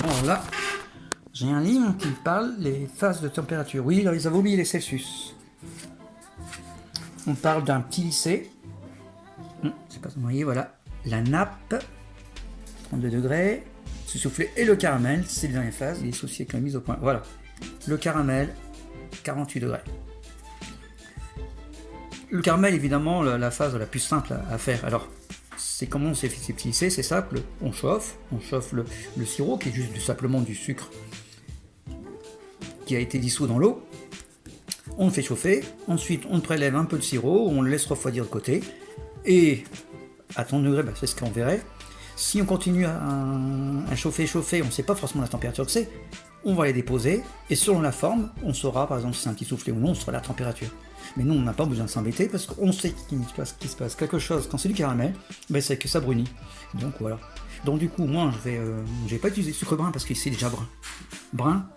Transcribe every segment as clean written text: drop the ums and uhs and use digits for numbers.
Alors là, j'ai un livre qui parle des phases de température. Oui, là, ils avaient oublié les Celsius. On parle d'un petit lycée. Je sais pas si vous voyez, voilà. La nappe, 32 degrés. Se souffler et le caramel, c'est les dernières phases. Il est associé avec la mise au point. Voilà. Le caramel, 48 degrés. Le caramel, évidemment, la phase la plus simple à faire. Alors, c'est comment on s'est fait ces petits lycées, c'est simple. On chauffe le sirop, qui est juste simplement du sucre qui a été dissous dans l'eau. On le fait chauffer. Ensuite, on prélève un peu de sirop, on le laisse refroidir de côté. Et à 30 degrés, c'est ce qu'on verrait. Si on continue à chauffer, on ne sait pas forcément la température que c'est, on va les déposer, et selon la forme, on saura, par exemple, si c'est un petit soufflé ou non, on saura la température. Mais nous, on n'a pas besoin de s'embêter, parce qu'on sait qu'il se passe quelque chose quand c'est du caramel, c'est que ça brunit. Donc voilà. Donc du coup, moi, je vais pas utiliser sucre brun, parce que c'est déjà brun. Brun,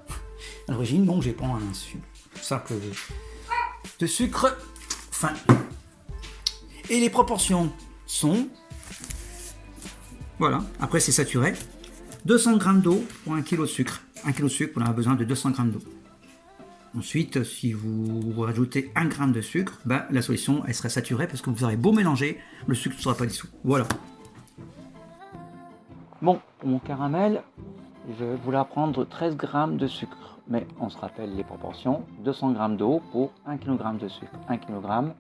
à l'origine, donc j'ai pas un sac de sucre fin. Et les proportions sont... Voilà, après c'est saturé. 200 g d'eau pour 1 kg de sucre. 1 kg de sucre, on a besoin de 200 g d'eau. Ensuite, si vous rajoutez 1 g de sucre, la solution elle serait saturée parce que vous aurez beau mélanger, le sucre ne sera pas dissous. Voilà. Bon, pour mon caramel, je voulais prendre 13 g de sucre. Mais on se rappelle les proportions, 200 g d'eau pour 1 kg de sucre. 1 kg,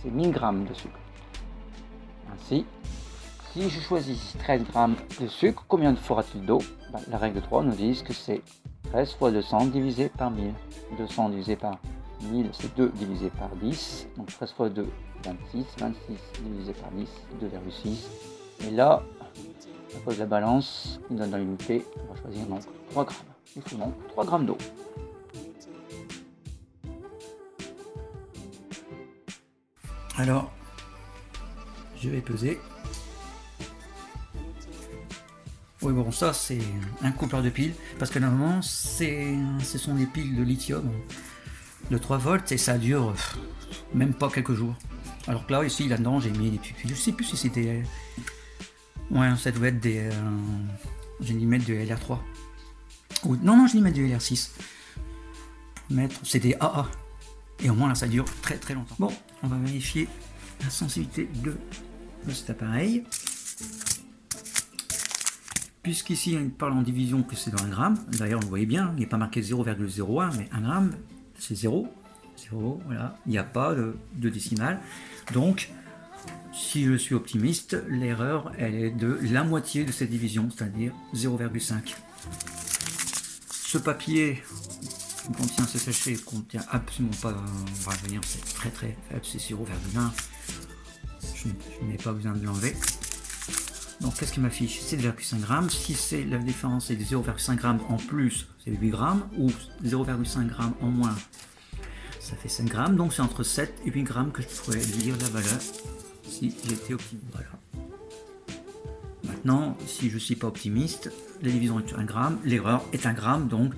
c'est 1000 g de sucre. Ainsi, si je choisis 13 g de sucre, combien fera-t-il d'eau? La règle de 3 nous dit que c'est 13 fois 200 divisé par 1000. 200 divisé par 1000, c'est 2 divisé par 10. Donc 13 fois 2, 26. 26 divisé par 10, 2,6. Et là, à cause de la balance, il donne dans l'unité, on va choisir donc 3 grammes. Il faut donc 3 grammes d'eau. Alors, je vais peser. Oui, bon, ça c'est un coupleur de piles, parce que normalement ce sont des piles de lithium de 3 volts et ça dure même pas quelques jours. Alors que là, ici, là-dedans, j'ai mis des petites piles. Je sais plus si c'était... Ouais, ça doit être des... J'ai dû mettre de LR3. Ou... Non, je vais mettre du LR6. C'est des AA. Et au moins, là, ça dure très très longtemps. Bon, on va vérifier la sensibilité de cet appareil. Puisqu'ici, il parle en division que c'est dans 1 gramme. D'ailleurs, vous voyez bien, il n'est pas marqué 0,01, mais 1 gramme, c'est 0. 0, voilà. Il n'y a pas de décimale. Donc, si je suis optimiste, l'erreur, elle est de la moitié de cette division, c'est-à-dire 0,5. Ce papier qui contient ce sachet, contient absolument pas, on va revenir, c'est très très faible, c'est 0,1. Je n'ai pas besoin de l'enlever. Donc qu'est-ce qu'il m'affiche? C'est 0,5 g. Si c'est la différence c'est 0,5 g en plus, c'est 8 g, ou 0,5 g en moins, ça fait 5 g. Donc c'est entre 7 et 8 g que je pourrais lire la valeur si j'étais optimiste. Voilà. Maintenant, si je ne suis pas optimiste, la division est 1 g, l'erreur est 1 g, donc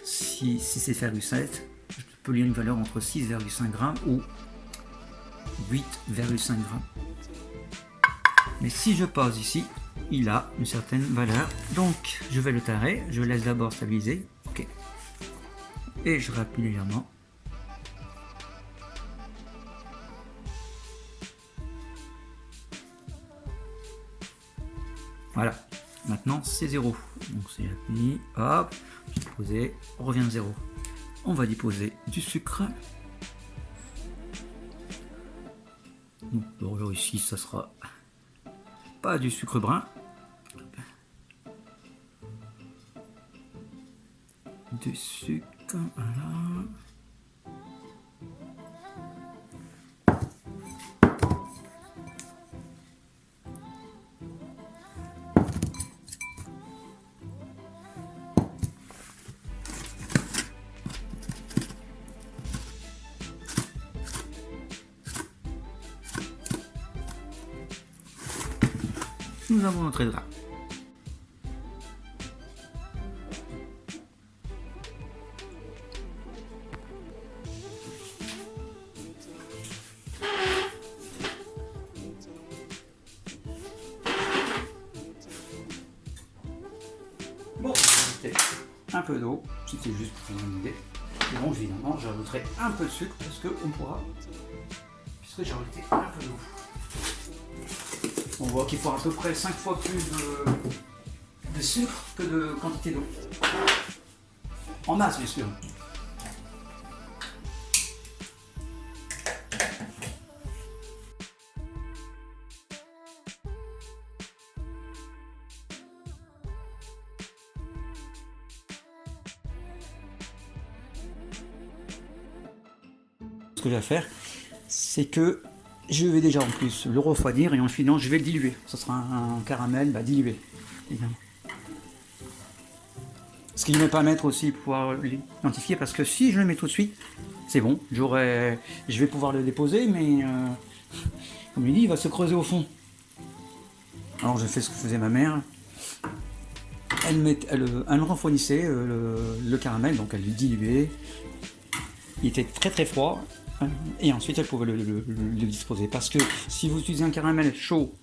si c'est 0,7, je peux lire une valeur entre 6,5 g ou 8,5 g. Mais si je pose ici, il a une certaine valeur. Donc, je vais le tarer. Je laisse d'abord stabiliser. OK. Et je rappuie légèrement. Voilà. Maintenant, c'est 0. Donc, c'est appuyé. Hop. Je vais poser. On revient à 0. On va déposer du sucre. Donc, alors ici, ça sera... pas du sucre brun, du sucre, voilà. Nous avons notre drap. Bon, peu d'eau, c'était juste pour vous donner une idée. Et donc évidemment j'ajouterai un peu de sucre parce qu'on pourra, puisque j'ai rajouté un peu d'eau. On voit qu'il faut à peu près 5 fois plus de sucre que de quantité d'eau. En masse bien sûr. Ce que je vais faire, c'est que je vais déjà en plus le refroidir et ensuite je vais le diluer. Ce sera un caramel dilué, évidemment. Ce qui va me permettre aussi de pouvoir l'identifier, parce que si je le mets tout de suite, c'est bon, je vais pouvoir le déposer, mais comme il dit, il va se creuser au fond. Alors je fais ce que faisait ma mère. Elle refroidissait le caramel, donc elle le diluait. Il était très très froid. Et ensuite elle pouvait le disposer, parce que si vous utilisez un caramel chaud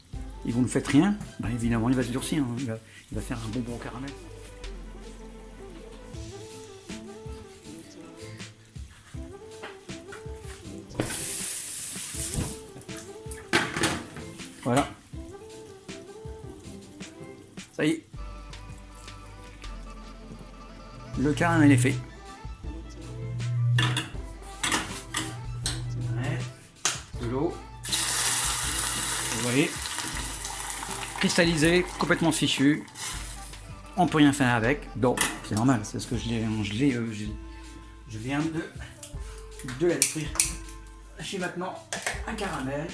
et vous ne faites rien, évidemment il va se durcir, hein. Il va faire un bonbon au caramel. Voilà, ça y est, le caramel est fait. L'eau, vous voyez, cristallisé, complètement fichu, on peut rien faire avec, donc c'est normal, c'est ce que je viens de la détruire. J'ai maintenant un caramel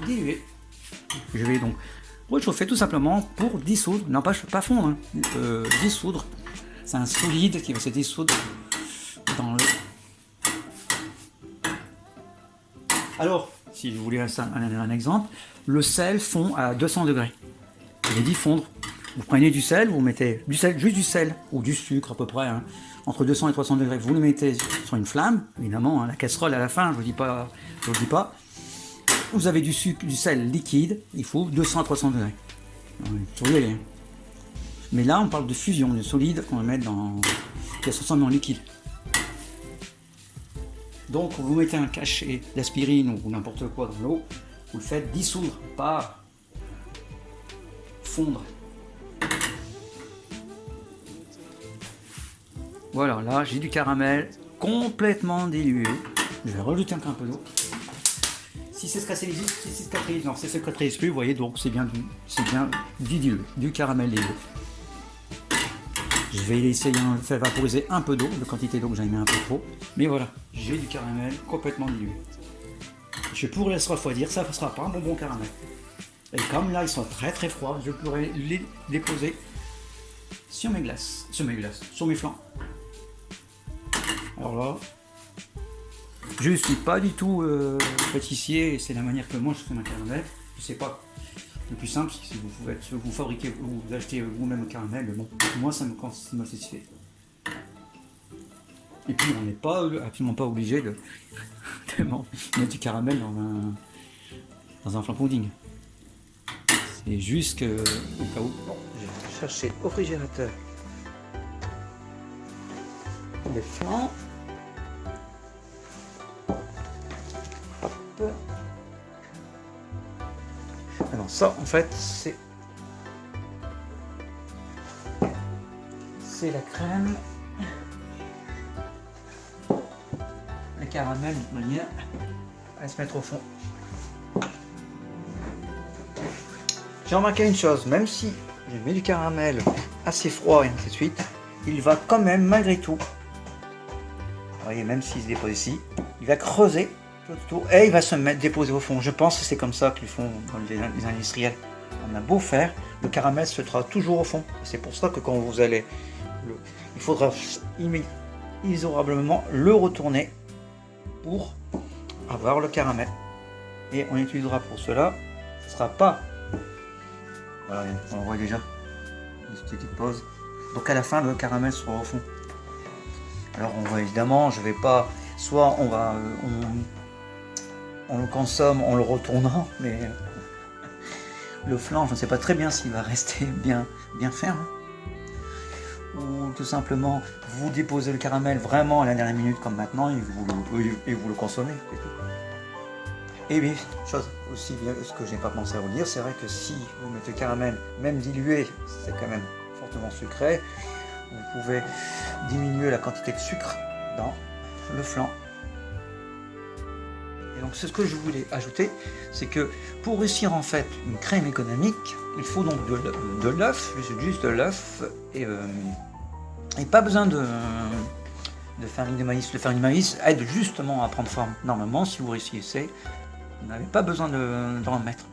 dilué. Je vais donc réchauffer tout simplement pour dissoudre, non pas fondre, dissoudre. C'est un solide qui va se dissoudre dans le... Alors, si vous voulez un exemple, le sel fond à 200 degrés. Je l'ai dit fondre. Vous prenez du sel, vous mettez du sel, juste du sel, ou du sucre à peu près, hein, entre 200 et 300 degrés. Vous le mettez sur une flamme, évidemment, hein, la casserole à la fin, je vous dis pas. Vous avez du sucre, du sel liquide, il faut 200 à 300 degrés. Sur y aller. Mais là, on parle de fusion, de solide qu'on va mettre qui va se transformer en liquide. Donc, vous mettez un cachet d'aspirine ou n'importe quoi dans l'eau, vous le faites dissoudre, pas fondre. Voilà, là j'ai du caramel complètement dilué. Je vais rajouter encore un peu d'eau. Si c'est cicatrise, non, c'est cicatrise plus, vous voyez, donc c'est bien du dilué, du caramel dilué. Je vais essayer de faire vaporiser un peu d'eau, de quantité d'eau que j'avais mis un peu trop. Mais voilà, j'ai du caramel complètement dilué. Je pourrais le refroidir, ça ne sera pas un bonbon caramel. Et comme là ils sont très très froids, je pourrais les déposer sur mes glaces, sur mes flancs. Alors là, je ne suis pas du tout pâtissier, et c'est la manière que moi je fais ma caramel. Je sais pas. Le plus simple, c'est que vous fabriquez, vous achetez vous-même le caramel, mais bon, moi ça me satisfait. Et puis on n'est absolument pas obligé de mettre du caramel dans un flan pudding. C'est juste que au cas où. Bon, je vais chercher au réfrigérateur les flancs. Hop. Alors ça en fait c'est la crème, le caramel de manière à se mettre au fond. J'ai remarqué une chose, même si j'ai mis du caramel assez froid et ainsi de suite, il va quand même malgré tout, vous voyez, même s'il se dépose ici, il va creuser tout et il va se déposer au fond. Je pense que c'est comme ça qu'ils font les industriels. On a beau faire, le caramel se trouvera toujours au fond. C'est pour ça que quand vous allez, il faudra inexorablement le retourner pour avoir le caramel. Et on utilisera pour cela, ce ne sera pas, voilà, on voit déjà une petite pause. Donc à la fin, le caramel sera au fond. Alors on va évidemment, je vais pas, soit on le consomme en le retournant, mais le flan, je ne sais pas très bien s'il va rester bien ferme. ou tout simplement vous déposez le caramel vraiment à la dernière minute comme maintenant et vous le consommez, c'est tout. Et oui, chose aussi, ce que je n'ai pas pensé à vous dire, c'est vrai que si vous mettez le caramel, même dilué, c'est quand même fortement sucré, vous pouvez diminuer la quantité de sucre dans le flan. Et donc c'est ce que je voulais ajouter, c'est que pour réussir en fait une crème économique, il faut donc de l'œuf, juste de l'œuf, et pas besoin de farine de maïs. Le farine de maïs aide justement à prendre forme. Normalement, si vous réussissez, vous n'avez pas besoin d'en mettre.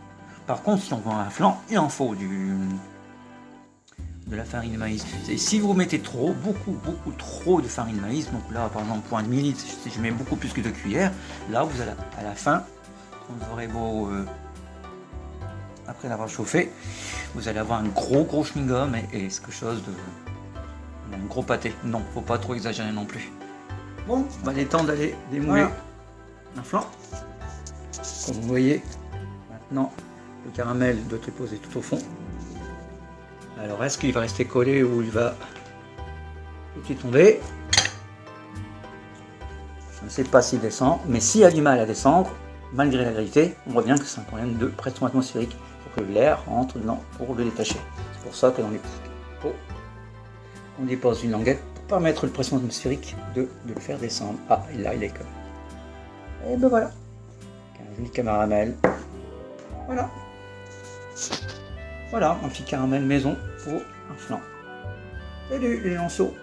Par contre, si on veut un flan, il en faut de la farine de maïs. Et si vous mettez beaucoup trop de farine de maïs, donc là par exemple pour un demi-litre, si je mets beaucoup plus que 2 cuillères, là vous allez à la fin, vous aurez beau après l'avoir chauffé, vous allez avoir un gros chewing-gum et quelque chose de un gros pâté. Non, faut pas trop exagérer non plus. Bon, il est temps d'aller démouler un flan. Comme vous voyez, maintenant le caramel doit être posé tout au fond. Alors est-ce qu'il va rester collé ou il va tout tomber? Je ne sais pas s'il descend, mais s'il a du mal à descendre, malgré la gravité, on voit bien que c'est un problème de pression atmosphérique pour que l'air rentre dedans pour le détacher. C'est pour ça que dans les pots, on dépose une languette pour permettre la pression atmosphérique de le faire descendre. Ah, et là il est comme. Et ben voilà. Un joli caramel. Voilà. Voilà, un petit caramel maison pour un flan. Salut les lanceaux!